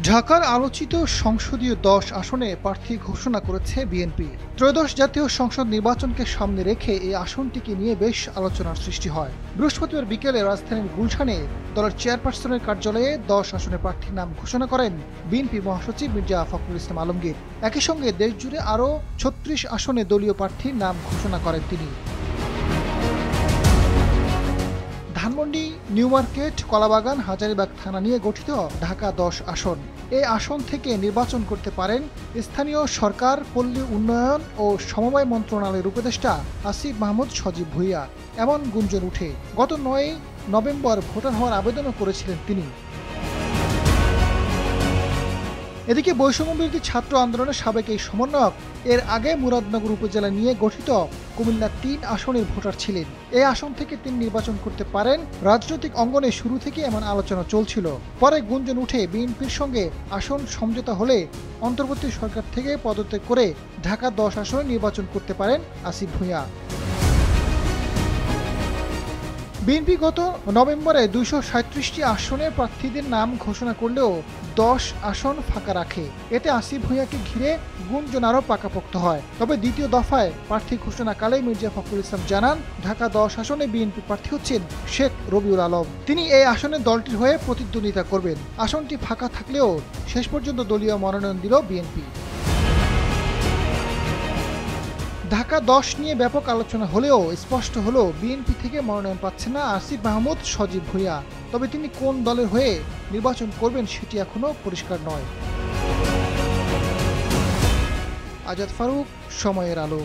ঢাকার আলোচিত সংসদীয় ১০ আসনে প্রার্থী ঘোষণা করেছে বিএনপি। ত্রয়োদশ জাতীয় সংসদ নির্বাচনকে সামনে রেখে এই আসনটিকে নিয়ে বেশ আলোচনার সৃষ্টি হয়। বৃহস্পতিবার বিকেলে রাজধানীর গুলশানে দলের চেয়ারপারসনের কার্যালয়ে ১০ আসনের প্রার্থীর নাম ঘোষণা করেন বিএনপি মহাসচিব মির্জা ফখরুল ইসলাম আলমগীর। একই সঙ্গে দেশজুড়ে আরও ৩৬ আসনে দলীয় প্রার্থীর নাম ঘোষণা করেন তিনি। ধানমন্ডি, নিউ মার্কেট, কলাবাগান, হাজারীবাগ থানা নিয়ে গঠিত ঢাকা ১০ আসন। এই আসন থেকে নির্বাচন করতে পারেন স্থানীয় সরকার, পল্লী উন্নয়ন ও সমবায় মন্ত্রণালয়ের উপদেষ্টা আসিফ মাহমুদ সজীব ভুঁইয়া, এমন গুঞ্জন উঠে। গত ৯ নভেম্বর ভোটার হওয়ার আবেদনও করেছিলেন তিনি। এদিকে বৈষম্যবিরোধী ছাত্র আন্দোলনের সাবেক এই সমন্বয়ক এর আগে মুরাদনগর উপজেলা নিয়ে গঠিত কুমিল্লা ৩ আসনের ভোটার ছিলেন। এই আসন থেকে তিনি নির্বাচন করতে পারেন। রাজনৈতিক অঙ্গনে শুরু থেকে এমন আলোচনা চলছিল। পরে গুঞ্জন উঠে বিএনপির সঙ্গে আসন সমঝোতা হলে অন্তর্বর্তী সরকার থেকে পদত্যাগ করে ঢাকা ১০ আসনে নির্বাচন করতে পারেন আসিফ ভুঁইয়া। বিএনপি গত নভেম্বরে ২৩৭টি আসনের প্রার্থীদের নাম ঘোষণা করলেও ১০ আসন ফাঁকা রাখে। এতে আসিফ ভুঁইয়াকে ঘিরে গুঞ্জন আরও পাকাপোক্ত হয়। তবে দ্বিতীয় দফায় প্রার্থী ঘোষণাকালে মির্জা ফখরুল ইসলাম জানান, ঢাকা ১০ আসনে বিএনপি প্রার্থী হচ্ছেন শেখ রবিউল আলম। তিনি এই আসনে দলটির হয়ে প্রতিদ্বন্দ্বিতা করবেন। আসনটি ফাঁকা থাকলেও শেষ পর্যন্ত দলীয় মনোনয়ন দিল বিএনপি। ঢাকা ১০ নিয়ে ব্যাপক আলোচনা হলেও স্পষ্ট হলো বিএনপি থেকে মনোনয়ন পাচ্ছে না আসিফ মাহমুদ সজীব ভুঁইয়া। তবে তিনি কোন দলের হয়ে নির্বাচন করবেন সেটি এখনো পরিষ্কার নয়। আজাদ ফারুক, সময়ের আলো।